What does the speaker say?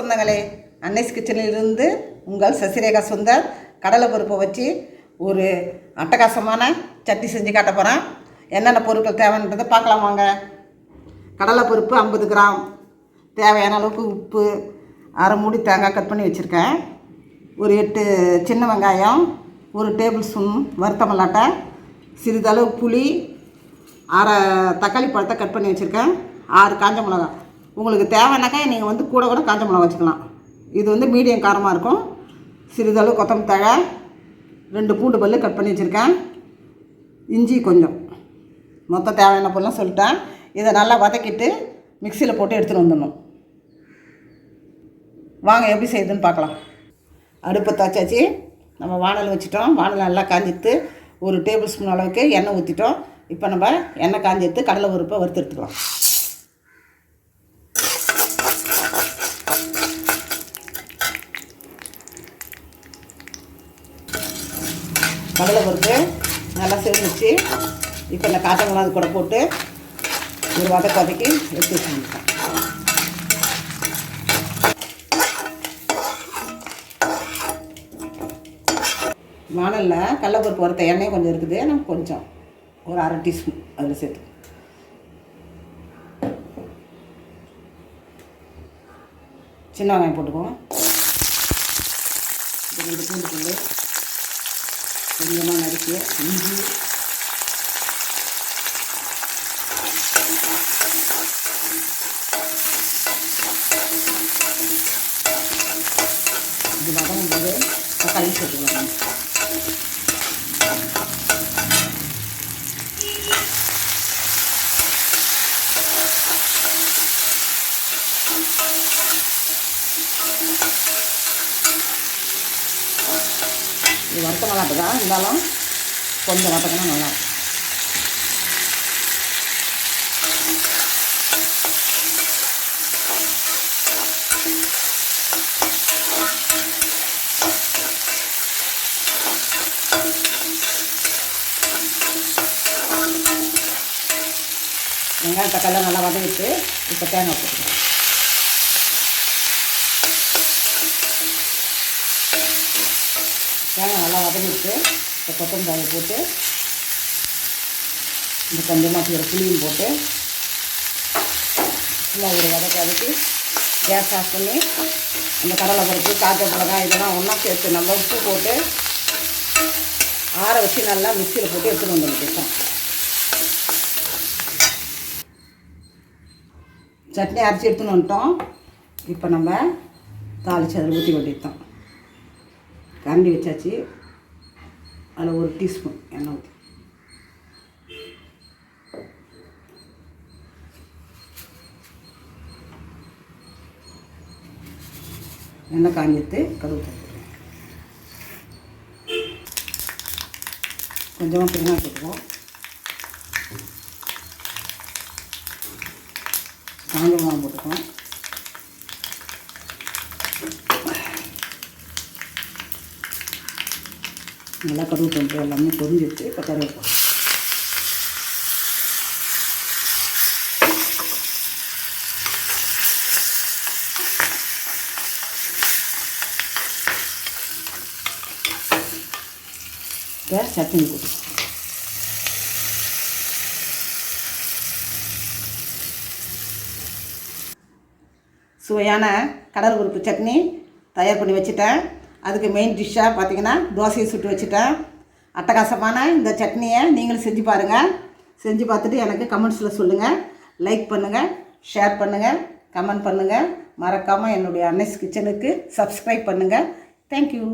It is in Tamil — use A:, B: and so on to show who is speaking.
A: சொந்தங்களே, அன்னைஸ் கிச்சனிலிருந்து உங்கள் சசிரேகா சுந்தர் கடலை பருப்பை வச்சு ஒரு அட்டகாசமான சட்னி செஞ்சு காட்ட போகிறேன். என்னென்ன பொருட்கள் தேவைன்றதை பார்க்கலாம் வாங்க. கடலை பருப்பு 50 கிராம், தேவையான அளவுக்கு உப்பு, அரை மூடி தேங்காய் கட் பண்ணி வச்சுருக்கேன், ஒரு 8 சின்ன வெங்காயம், ஒரு டேபிள் ஸ்பூன் வறுத்த மல்லாட்டை, சிறிதளவு புளி, அரை தக்காளி பழத்தை கட் பண்ணி வச்சுருக்கேன், 6 காஞ்ச மிளகா. உங்களுக்கு தேவைன்னாக்கா நீங்கள் கூட காஞ்ச மிளகா வச்சுக்கலாம். இது மீடியம் காரமாக இருக்கும். சிறிதளவு கொத்தமல்லி தழை, 2 பூண்டு பல் கட் பண்ணி வச்சுருக்கேன், இஞ்சி கொஞ்சம். மொத்தம் தேவையான பொருள்லாம் சொல்லிட்டேன். இதை நல்லா வதக்கிட்டு மிக்சியில் போட்டு எடுத்துகிட்டு வந்துடணும். வாங்க எப்படி செய்யுதுன்னு பார்க்கலாம். அடுப்பை தாச்சாச்சு. நம்ம வானல் வச்சுட்டோம். வானல் நல்லா காஞ்சிட்டு ஒரு டேபிள் ஸ்பூன் அளவுக்கு எண்ணெய் ஊற்றிட்டோம். இப்போ நம்ம எண்ணெய் காஞ்சிட்டு கடலை பருப்பை வறுத்து எடுத்துக்கலாம். கடலை பருப்பு நல்லா செஞ்சிச்சு. இப்போ இந்த காஞ்ச மிளகா கூட போட்டு ஒரு வதக்கி எடுத்து வச்சுருக்கேன். வானலில் கடலைப்பருப்பு வறுத்த எண்ணெய் கொஞ்சம் இருக்குது. நம்ம கொஞ்சம் ஒரு அரை டீஸ்பூன் அதில் சேர்த்து சின்ன வெங்காயம் போட்டுக்குவோம். பூண்டு புல்லு கொஞ்சமாக நறுக்கிய இஞ்சி, இது வதங்கும் போது தக்காளி சேர்த்துக்கலாம். இது வறுத்த மிளகாட்டு தான், இருந்தாலும் கொஞ்சம் வதக்கினா நல்லாயிருக்கும். வெங்காயம் தக்காளி நல்லா வதக்கிட்டு இப்போ தேங்காய் போட்டுக்கலாம். தேங்காய் நல்லா வதக்கிட்டு இப்போ கொத்தமல்லி போட்டு இந்த கொஞ்சமாக புளியும் போட்டு சும்மா ஒரு வதக்கி கேஸ் ஆஃப் பண்ணி அந்த கடலை பருப்பு, காஞ்ச மிளகாய் இதெல்லாம் ஒன்றா சேர்த்து நம்ம உப்பு போட்டு ஆற வச்சு நல்லா மிக்சியில் போட்டு எடுத்துகிட்டு வந்துடும். சட்னி அரைச்சி எடுத்துன்னு வந்துட்டோம். இப்போ நம்ம தாளித்து அதில் ஊற்றி கொட்டிட்டோம். கரண்டி வச்சாச்சு. அதில் ஒரு டீஸ்பூன் எண்ணெய் ஊற்றி எண்ணெய் காஞ்சிட்டு கடுகு போட்டுருவோம். கொஞ்சமாக பெருங்காயம் போட்டுக்குவோம். காஞ்ச மிளகா போட்டுக்குவோம். நல்லா கடுகு போட்டு எல்லாமே பொரிஞ்சிட்டு இப்போ கருவேப்பிலை. இப்போ சட்னி போட்டு சுவையான கடலை பருப்பு சட்னி தயார் பண்ணி வச்சுட்டேன். அதுக்கு மெயின் டிஷ்ஷாக பார்த்திங்கன்னா தோசையை சுட்டு வச்சுட்டேன். அட்டகாசமான இந்த சட்னியை நீங்களும் செஞ்சு பாருங்கள். செஞ்சு பார்த்துட்டு எனக்கு கமெண்ட்ஸில் சொல்லுங்கள். லைக் பண்ணுங்கள், ஷேர் பண்ணுங்கள், கமெண்ட் பண்ணுங்கள். மறக்காமல் என்னுடைய அன்னைஸ் கிச்சனுக்கு சப்ஸ்கிரைப் பண்ணுங்கள். தேங்க்யூ.